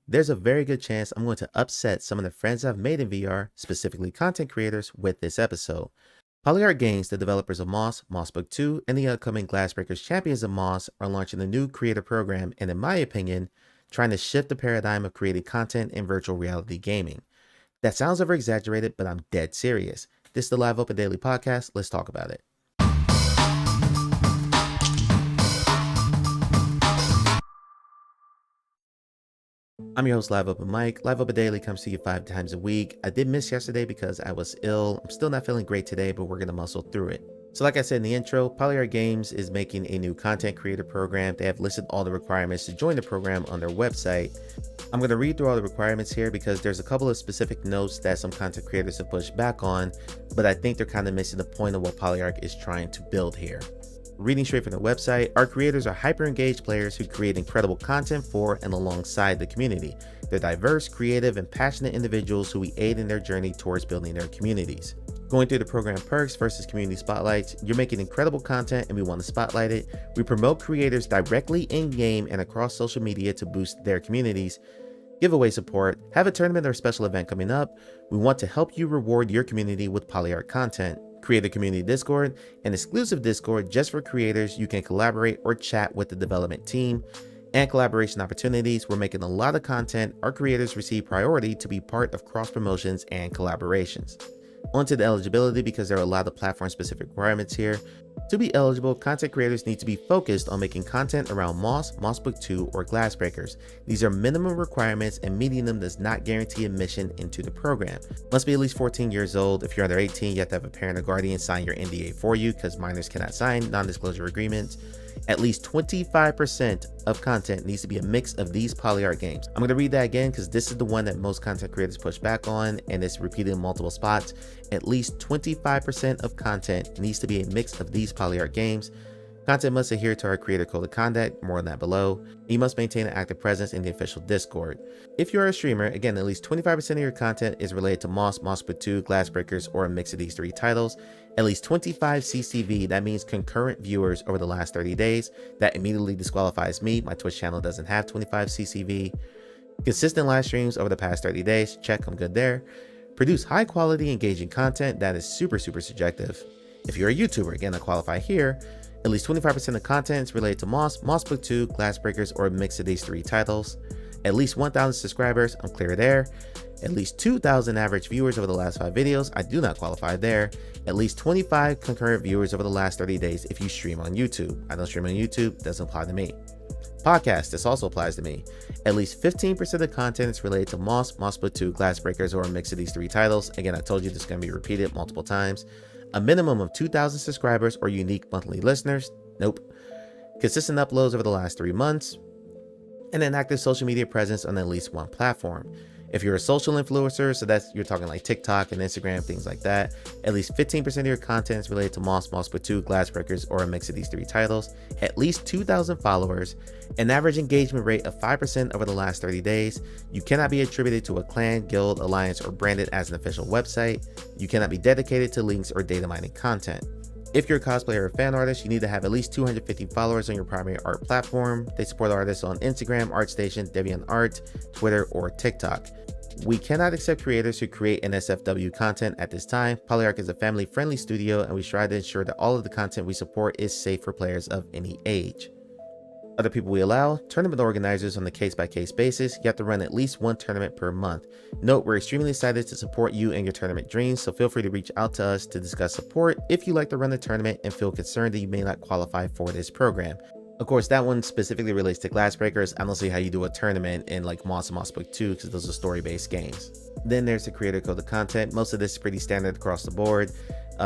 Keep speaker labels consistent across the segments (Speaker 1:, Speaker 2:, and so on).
Speaker 1: there's a very good chance I'm going to upset some of the friends I've made in VR, specifically content creators, with this episode. Polyarc Games, the developers of Moss Book 2, and the upcoming Glassbreakers Champions of Moss are launching a new creator program and, in my opinion, trying to shift the paradigm of creating content in virtual reality gaming. That sounds over exaggerated, but I'm dead serious. This is the Live Open Daily Podcast. Let's talk about it. I'm your host, Live Open Mike. Live Open Daily comes to you 5 times a week. I did miss yesterday because I was ill. I'm still not feeling great today, but we're going to muscle through it. So like I said in the intro, Polyarc Games is making a new content creator program. They have listed all the requirements to join the program on their website. I'm going to read through all the requirements here because there's a couple of specific notes that some content creators have pushed back on, but I think they're kind of missing the point of what Polyarc is trying to build here. Reading straight from the website, our creators are hyper-engaged players who create incredible content for and alongside the community. They're diverse, creative, and passionate individuals who we aid in their journey towards building their communities. Going through the program perks versus community spotlights, you're making incredible content and we want to spotlight it. We promote creators directly in-game and across social media to boost their communities. Giveaway support, have a tournament or special event coming up. We want to help you reward your community with Polyarc content. Create a community Discord, an exclusive Discord just for creators. You can collaborate or chat with the development team. And collaboration opportunities. We're making a lot of content. Our creators receive priority to be part of cross promotions and collaborations. Onto the eligibility, because there are a lot of platform specific requirements here. To be eligible, content creators need to be focused on making content around Moss Book 2, or Glassbreakers. These are minimum requirements and meeting them does not guarantee admission into the program. Must be at least 14 years old. If you're under 18, you have to have a parent or guardian sign your NDA for you because minors cannot sign non-disclosure agreements. At least 25% of content needs to be a mix of these Polyarc games. I'm going to read that again because this is the one that most content creators push back on and it's repeated in multiple spots. At least 25% of content needs to be a mix of these Polyarc games. Content must adhere to our creator code of conduct, more on that below. You must maintain an active presence in the official Discord. If you are a streamer, again, at least 25% of your content is related to Moss Book 2, Glassbreakers, or a mix of these three titles. At least 25 CCV, that means concurrent viewers over the last 30 days. That immediately disqualifies me. My Twitch channel doesn't have 25 CCV. Consistent live streams over the past 30 days. Check, I'm good there. Produce high quality, engaging content. That is super subjective. If you're a YouTuber, again, I qualify here. At least 25% of content is related to Moss Book 2, Glassbreakers, or a mix of these three titles. At least 1,000 subscribers, I'm clear there. At least 2,000 average viewers over the last 5 videos, I do not qualify there. At least 25 concurrent viewers over the last 30 days if you stream on YouTube. I don't stream on YouTube, doesn't apply to me. Podcast, this also applies to me. At least 15% of the content is related to Moss Book 2, Glassbreakers, or a mix of these three titles. Again, I told you this is going to be repeated multiple times. A minimum of 2,000 subscribers or unique monthly listeners. Nope. Consistent uploads over the last 3 months. And an active social media presence on at least one platform. If you're a social influencer, so that's, you're talking like TikTok and Instagram, things like that, at least 15% of your content is related to Moss Book 2, Glassbreakers, or a mix of these three titles, at least 2,000 followers, an average engagement rate of 5% over the last 30 days. You cannot be attributed to a clan, guild, alliance, or branded as an official website. You cannot be dedicated to links or data mining content. If you're a cosplayer or fan artist, you need to have at least 250 followers on your primary art platform. They support artists on Instagram, ArtStation, DeviantArt, Twitter, or TikTok. We cannot accept creators who create NSFW content at this time. Polyarc is a family-friendly studio, and we strive to ensure that all of the content we support is safe for players of any age. Other people we allow, tournament organizers on a case-by-case basis. You have to run at least one tournament per month. Note, we're extremely excited to support you and your tournament dreams, so feel free to reach out to us to discuss support if you like to run the tournament and feel concerned that you may not qualify for this program. Of course, that one specifically relates to Glassbreakers. I don't see how you do a tournament in like Moss Book 2 because those are story-based games. Then there's the creator code of content. Most of this is pretty standard across the board.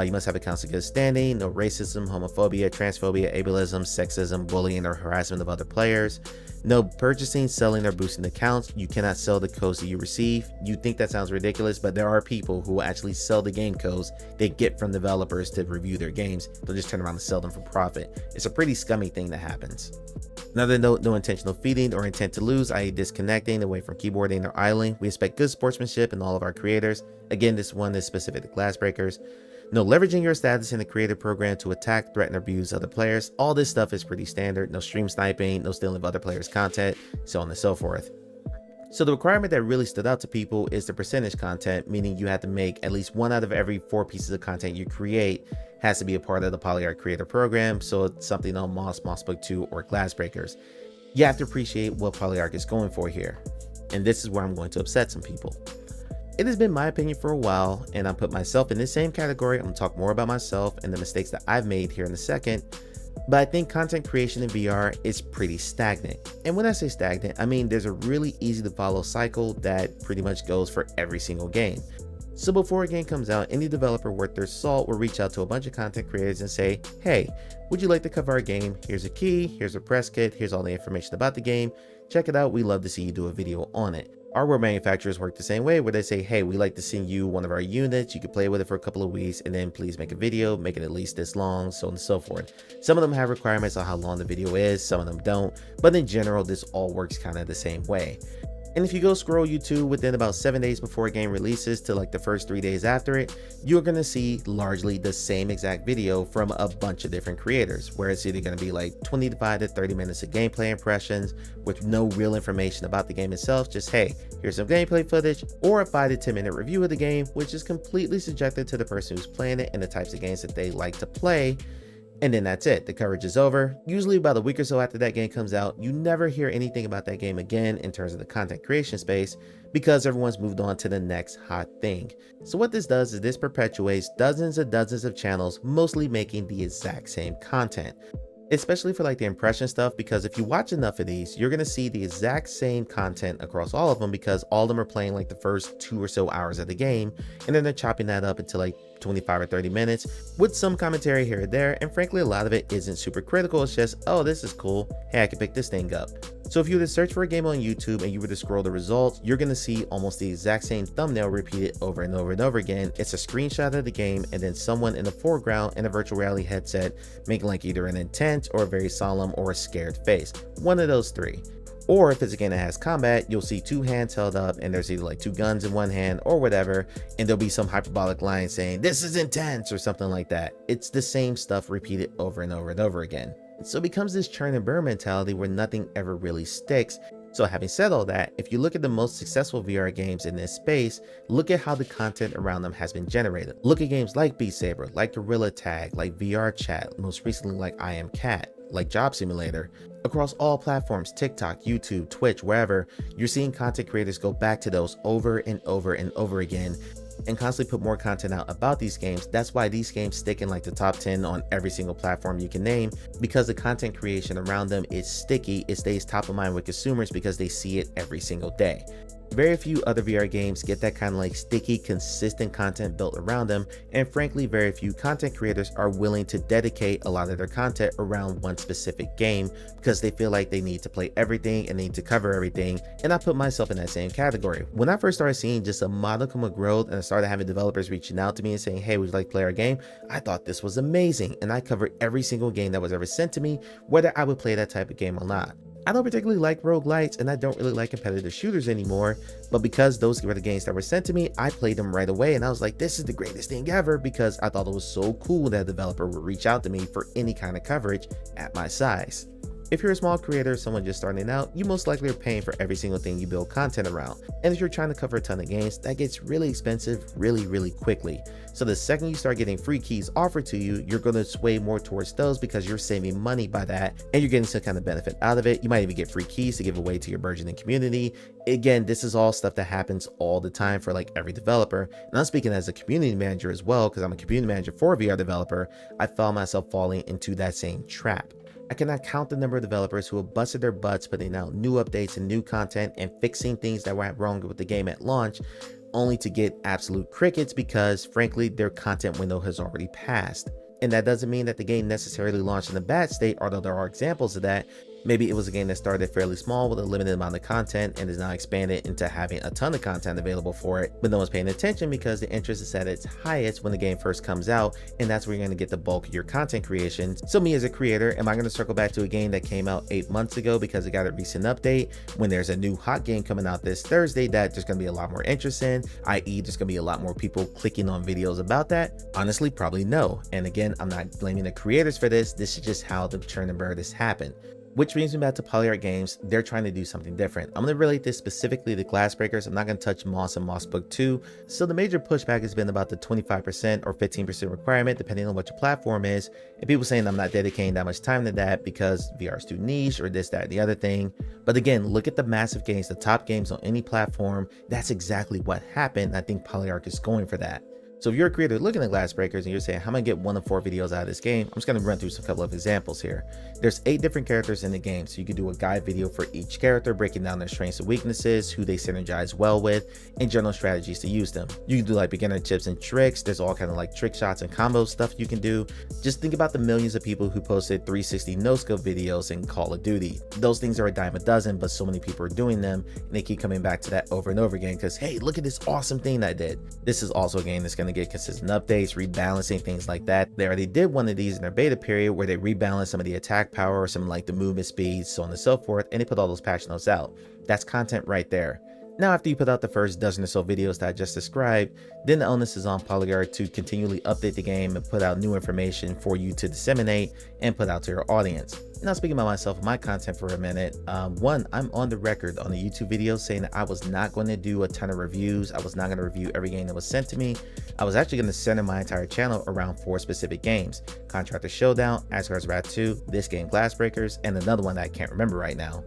Speaker 1: You must have accounts in good standing, no racism, homophobia, transphobia, ableism, sexism, bullying, or harassment of other players. No purchasing, selling, or boosting accounts. You cannot sell the codes that you receive. You think that sounds ridiculous, but there are people who will actually sell the game codes they get from developers to review their games. They'll just turn around and sell them for profit. It's a pretty scummy thing that happens. Another note, no intentional feeding or intent to lose, i.e. disconnecting away from keyboarding or idling. We expect good sportsmanship in all of our creators. Again, this one is specific to Glassbreakers. No leveraging your status in the creator program to attack, threaten, or abuse other players. All this stuff is pretty standard. No stream sniping, no stealing of other players' content, so on and so forth. So the requirement that really stood out to people is the percentage content, meaning you have to make at least 1 out of every 4 pieces of content you create has to be a part of the Polyarc Creator Program, so it's something on Moss, Mossbook 2, or Glassbreakers. You have to appreciate what Polyarc is going for here. And this is where I'm going to upset some people. It has been my opinion for a while, and I put myself in this same category. I'm going to talk more about myself and the mistakes that I've made here in a second. But I think content creation in VR is pretty stagnant. And when I say stagnant, I mean there's a really easy to follow cycle that pretty much goes for every single game. So before a game comes out, any developer worth their salt will reach out to a bunch of content creators and say, hey, would you like to cover our game? Here's a key, here's a press kit, here's all the information about the game. Check it out, we'd love to see you do a video on it. Hardware manufacturers work the same way, where they say, hey, we'd like to send you one of our units, you could play with it for a couple of weeks, and then please make a video, make it at least this long, so on and so forth. Some of them have requirements on how long the video is, some of them don't, but in general, this all works kind of the same way. And if you go scroll YouTube within about 7 days before a game releases to like the first 3 days after it, you're going to see largely the same exact video from a bunch of different creators, where it's either going to be like 25 to 30 minutes of gameplay impressions with no real information about the game itself, just hey, here's some gameplay footage, or a 5 to 10 minute review of the game, which is completely subjective to the person who's playing it and the types of games that they like to play. And then that's it, the coverage is over. Usually about a week or so after that game comes out, you never hear anything about that game again in terms of the content creation space, because everyone's moved on to the next hot thing. So what this does is this perpetuates dozens and dozens of channels mostly making the exact same content. Especially for like the impression stuff, because if you watch enough of these, you're going to see the exact same content across all of them, because all of them are playing like the first 2 or so hours of the game, and then they're chopping that up into like 25 or 30 minutes with some commentary here or there. And frankly, a lot of it isn't super critical. It's just, oh, this is cool, hey, I can pick this thing up. So if you were to search for a game on YouTube and you were to scroll the results, you're going to see almost the exact same thumbnail repeated over and over and over again. It's a screenshot of the game and then someone in the foreground in a virtual reality headset making like either an intent or a very solemn or a scared face. One of those three. Or if it's a game that has combat, you'll see 2 hands held up and there's either like 2 guns in one hand or whatever, and there'll be some hyperbolic line saying, this is intense, or something like that. It's the same stuff repeated over and over and over again. So it becomes this churn and burn mentality where nothing ever really sticks. So having said all that, if you look at the most successful VR games in this space, look at how the content around them has been generated. Look at games like Beat Saber, like Gorilla Tag, like VR Chat, most recently like I Am Cat, like Job Simulator. Across all platforms, TikTok, YouTube, Twitch, wherever, you're seeing content creators go back to those over and over and over again and constantly put more content out about these games. That's why these games stick in like the top 10 on every single platform you can name, because the content creation around them is sticky. It stays top of mind with consumers because they see it every single day. Very few other VR games get that kind of like sticky, consistent content built around them, and frankly, very few content creators are willing to dedicate a lot of their content around one specific game because they feel like they need to play everything and need to cover everything, and I put myself in that same category. When I first started seeing just a modicum of growth and I started having developers reaching out to me and saying, hey, would you like to play our game? I thought this was amazing, and I covered every single game that was ever sent to me, whether I would play that type of game or not. I don't particularly like roguelites and I don't really like competitive shooters anymore, but because those were the games that were sent to me, I played them right away and I was like, this is the greatest thing ever, because I thought it was so cool that a developer would reach out to me for any kind of coverage at my size. If you're a small creator, someone just starting out, you most likely are paying for every single thing you build content around. And if you're trying to cover a ton of games, that gets really expensive really quickly. So the second you start getting free keys offered to you, you're going to sway more towards those because you're saving money by that and you're getting some kind of benefit out of it. You might even get free keys to give away to your burgeoning community. Again, this is all stuff that happens all the time for like every developer. And I'm speaking as a community manager as well, because I'm a community manager for a VR developer. I found myself falling into that same trap. I cannot count the number of developers who have busted their butts putting out new updates and new content and fixing things that went wrong with the game at launch, only to get absolute crickets because, frankly, their content window has already passed. And that doesn't mean that the game necessarily launched in a bad state, although there are examples of that. Maybe it was a game that started fairly small with a limited amount of content and is now expanded into having a ton of content available for it, but no one's paying attention because the interest is at its highest when the game first comes out, and that's where you're going to get the bulk of your content creation. So me as a creator, am I going to circle back to a game that came out 8 months ago because it got a recent update when there's a new hot game coming out this Thursday that there's going to be a lot more interest in, i.e. there's going to be a lot more people clicking on videos about that? Honestly, probably no. And again, I'm not blaming the creators for this. This is just how the churn and burn has happened. Which brings me back to Polyarc Games. They're trying to do something different. I'm going to relate this specifically to Glass Breakers. I'm not going to touch Moss and Moss Book 2. So the major pushback has been about the 25% or 15% requirement, depending on what your platform is. And people saying I'm not dedicating that much time to that because VR is too niche or this, that, and the other thing. But again, look at the massive games, the top games on any platform. That's exactly what happened. I think Polyarc is going for that. So if you're a creator looking at Glass Breakers and you're saying, how am I gonna get 1 of 4 videos out of this game? I'm just gonna run through some couple of examples here. There's 8 different characters in the game. So you can do a guide video for each character, breaking down their strengths and weaknesses, who they synergize well with, and general strategies to use them. You can do like beginner tips and tricks. There's all kind of like trick shots and combo stuff you can do. Just think about the millions of people who posted 360 no-scope videos in Call of Duty. Those things are a dime a dozen, but so many people are doing them and they keep coming back to that over and over again because, hey, look at this awesome thing I did. This is also a game that's gonna get consistent updates, rebalancing, things like that. They already did one of these in their beta period where they rebalanced some of the attack power or some like the movement speed, so on and so forth, and they put all those patch notes out. That's content right there. Now, after you put out the first dozen or so videos that I just described, then the onus is on Polyarc to continually update the game and put out new information for you to disseminate and put out to your audience. Now, speaking about myself and my content for a minute, one, I'm on the record on the YouTube video saying that I was not going to do a ton of reviews. I was not going to review every game that was sent to me. I was actually going to center my entire channel around 4 specific games: Contractor Showdown, Asgard's Wrath 2, this game Glass Breakers, and another one that I can't remember right now.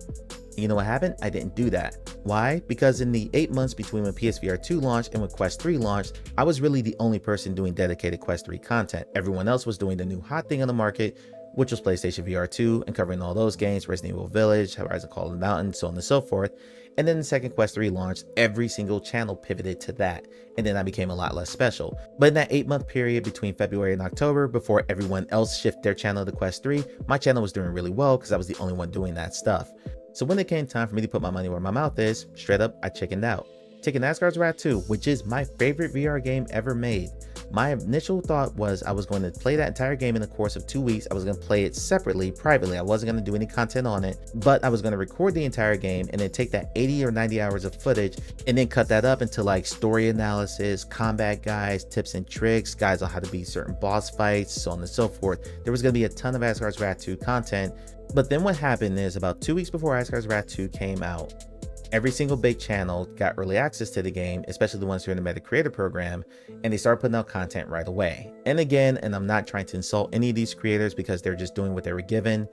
Speaker 1: You know what happened? I didn't do that. Why? Because in the 8 months between when PSVR 2 launched and when Quest 3 launched, I was really the only person doing dedicated Quest 3 content. Everyone else was doing the new hot thing on the market, which was PlayStation VR 2 and covering all those games: Resident Evil Village, Horizon Call of the Mountain, so on and so forth. And then the second Quest 3 launched, every single channel pivoted to that, and then I became a lot less special. But in that 8-month period between February and October, before everyone else shifted their channel to Quest 3, my channel was doing really well because I was the only one doing that stuff. So when it came time for me to put my money where my mouth is, straight up, I chickened out. Taking Asgard's Wrath 2, which is my favorite VR game ever made. My initial thought was I was going to play that entire game in the course of 2 weeks. I was going to play it separately, privately. I wasn't going to do any content on it, but I was going to record the entire game and then take that 80 or 90 hours of footage and then cut that up into like story analysis, combat guides, tips and tricks, guides on how to beat certain boss fights, so on and so forth. There was going to be a ton of Asgard's Wrath 2 content. But then what happened is about 2 weeks before Asgard's Wrath 2 came out, every single big channel got early access to the game, especially the ones who are in the Meta Creator Program, and they started putting out content right away. And again, and I'm not trying to insult any of these creators because they're just doing what they were given,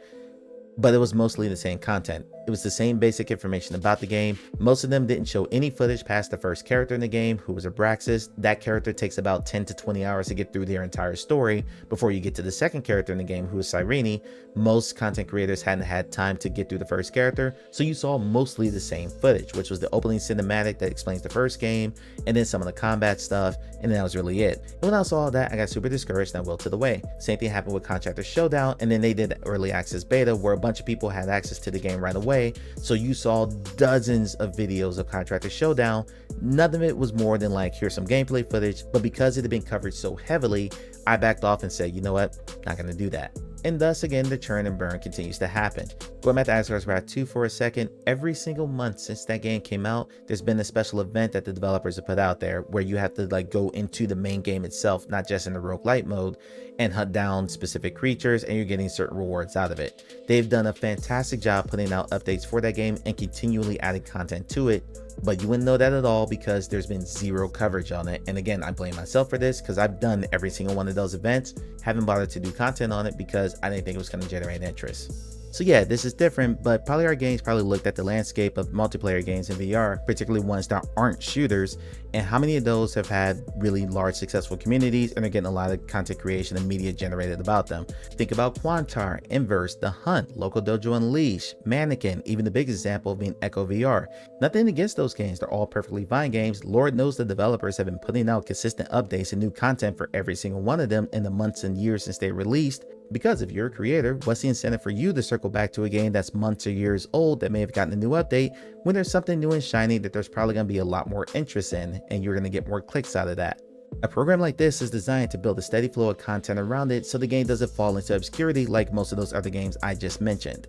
Speaker 1: but it was mostly the same content. It was the same basic information about the game. Most of them didn't show any footage past the first character in the game, who was Abraxas. That character takes about 10 to 20 hours to get through their entire story before you get to the second character in the game, who is Cyrene. Most content creators hadn't had time to get through the first character, so you saw mostly the same footage, which was the opening cinematic that explains the first game, and then some of the combat stuff, and that was really it. And when I saw all that, I got super discouraged and I willed to the way. Same thing happened with Contractor Showdown, and then they did early access beta where a bunch of people had access to the game right away. So you saw dozens of videos of Contractor Showdown. None of it was more than like, here's some gameplay footage, but because it had been covered so heavily, I backed off and said, you know what, not gonna do that. And thus again, the churn and burn continues to happen. Going back to Asgard's Wrath 2 for a second, every single month since that game came out, there's been a special event that the developers have put out there where you have to like go into the main game itself, not just in the roguelite mode, and hunt down specific creatures, and you're getting certain rewards out of it. They've done a fantastic job putting out updates for that game and continually adding content to it, but you wouldn't know that at all because there's been zero coverage on it. And again, I blame myself for this because I've done every single one of those events, haven't bothered to do content on it because I didn't think it was going to generate interest. So yeah, this is different, but Polyarc Games probably looked at the landscape of multiplayer games in VR, particularly ones that aren't shooters, and how many of those have had really large successful communities and are getting a lot of content creation and media generated about them. Think about Quantar, Inverse, The Hunt, Local Dojo Unleashed, Mannequin, even the biggest example being Echo VR. Nothing against those games, they're all perfectly fine games. Lord knows the developers have been putting out consistent updates and new content for every single one of them in the months and years since they released. Because if you're a creator, what's the incentive for you to circle back to a game that's months or years old that may have gotten a new update when there's something new and shiny that there's probably going to be a lot more interest in and you're going to get more clicks out of that? A program like this is designed to build a steady flow of content around it so the game doesn't fall into obscurity like most of those other games I just mentioned.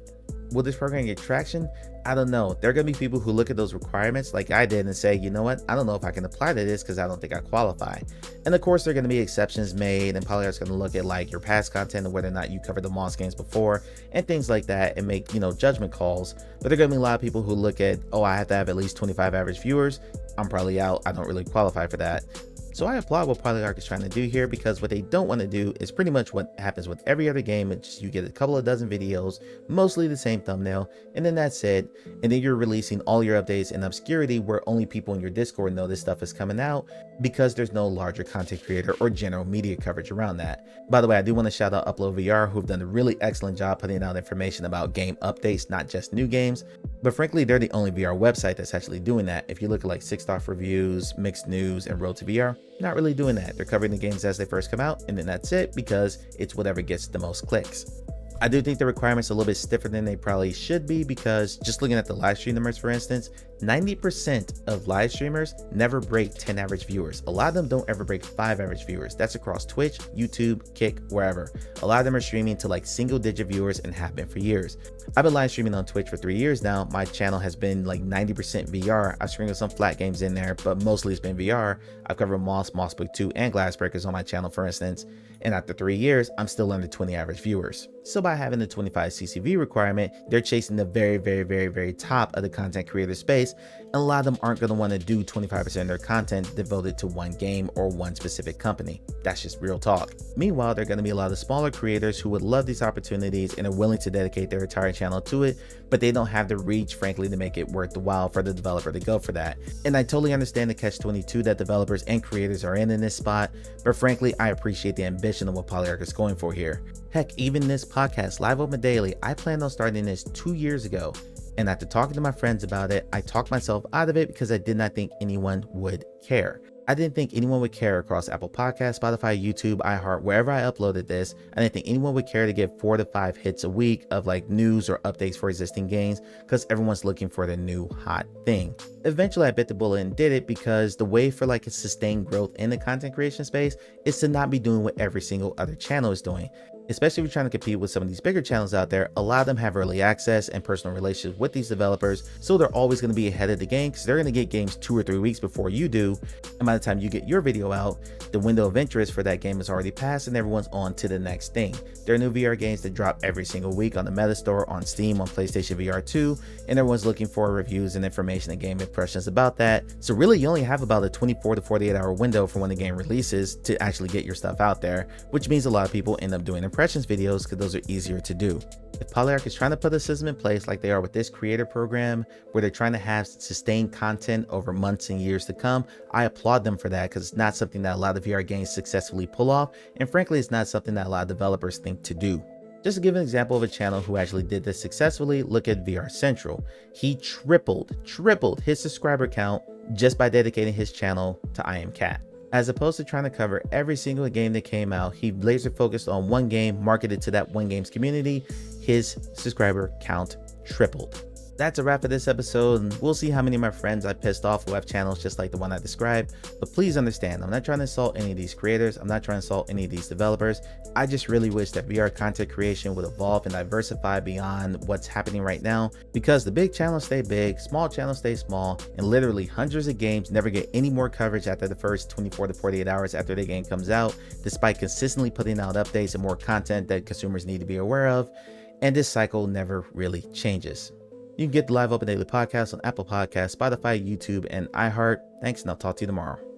Speaker 1: Will this program get traction? I don't know. There are going to be people who look at those requirements like I did and say, you know what, I don't know if I can apply to this because I don't think I qualify. And of course, there are going to be exceptions made, and Polyarc's going to look at like your past content and whether or not you covered the Moss games before and things like that and make, judgment calls. But there are going to be a lot of people who look at, oh, I have to have at least 25 average viewers. I'm probably out. I don't really qualify for that. So I applaud what Polyarc is trying to do here, because what they don't want to do is pretty much what happens with every other game. It's just you get a couple of dozen videos, mostly the same thumbnail, and then that's it. And then you're releasing all your updates in obscurity where only people in your Discord know this stuff is coming out, because there's no larger content creator or general media coverage around that. By the way, I do want to shout out Upload VR, who've done a really excellent job putting out information about game updates, not just new games. But frankly, they're the only VR website that's actually doing that. If you look at like 6-star reviews, Mixed News, and Road to VR, not really doing that. They're covering the games as they first come out, and then that's it, because it's whatever gets the most clicks. I do think the requirements are a little bit stiffer than they probably should be, because just looking at the live stream numbers, for instance, 90% of live streamers never break 10 average viewers. A lot of them don't ever break 5 average viewers. That's across Twitch, YouTube, Kick, wherever. A lot of them are streaming to like single-digit viewers and have been for years. I've been live streaming on Twitch for 3 years now. My channel has been like 90% VR. I've sprinkled some flat games in there, but mostly it's been VR. I've covered Moss, Mossbook 2, and Glassbreakers on my channel, for instance. And after 3 years, I'm still under 20 average viewers. So by having the 25 CCV requirement, they're chasing the very top of the content creator space. And a lot of them aren't going to want to do 25% of their content devoted to one game or one specific company. That's just real talk. Meanwhile, there are going to be a lot of smaller creators who would love these opportunities and are willing to dedicate their entire channel to it, but they don't have the reach, frankly, to make it worth the while for the developer to go for that. And I totally understand the catch-22 that developers and creators are in this spot, but frankly, I appreciate the ambition of what Polyarc is going for here. Heck, even this podcast, Live Open Daily, I planned on starting this 2 years ago. And after talking to my friends about it, I talked myself out of it because I did not think anyone would care. I didn't think anyone would care across Apple Podcasts, Spotify, YouTube, iHeart, wherever I uploaded this. I didn't think anyone would care to get 4 to 5 hits a week of like news or updates for existing games, because everyone's looking for the new hot thing. Eventually I bit the bullet and did it, because the way for like a sustained growth in the content creation space is to not be doing what every single other channel is doing. Especially if you're trying to compete with some of these bigger channels out there, a lot of them have early access and personal relationships with these developers, so they're always going to be ahead of the game, because they're going to get games 2 or 3 weeks before you do. And by the time you get your video out, the window of interest for that game has already passed and everyone's on to the next thing. There are new VR games that drop every single week on the Meta Store, on Steam, on PlayStation VR 2, and everyone's looking for reviews and information and game impressions about that. So really, you only have about a 24 to 48 hour window for when the game releases to actually get your stuff out there, which means a lot of people end up doing impressions videos because those are easier to do. If Polyarc is trying to put a system in place like they are with this creator program, where they're trying to have sustained content over months and years to come, I applaud them for that, because it's not something that a lot of VR games successfully pull off, and frankly, it's not something that a lot of developers think to do. Just to give an example of a channel who actually did this successfully, look at VR Central. He tripled his subscriber count just by dedicating his channel to I Am Cat. As opposed to trying to cover every single game that came out, he laser focused on one game, marketed to that one game's community. His subscriber count tripled. That's a wrap for this episode, and we'll see how many of my friends I pissed off who have channels just like the one I described. But please understand, I'm not trying to insult any of these creators. I'm not trying to insult any of these developers. I just really wish that VR content creation would evolve and diversify beyond what's happening right now, because the big channels stay big, small channels stay small, and literally hundreds of games never get any more coverage after the first 24 to 48 hours after the game comes out, despite consistently putting out updates and more content that consumers need to be aware of. And this cycle never really changes. You can get the Live Open Daily podcast on Apple Podcasts, Spotify, YouTube, and iHeart. Thanks, and I'll talk to you tomorrow.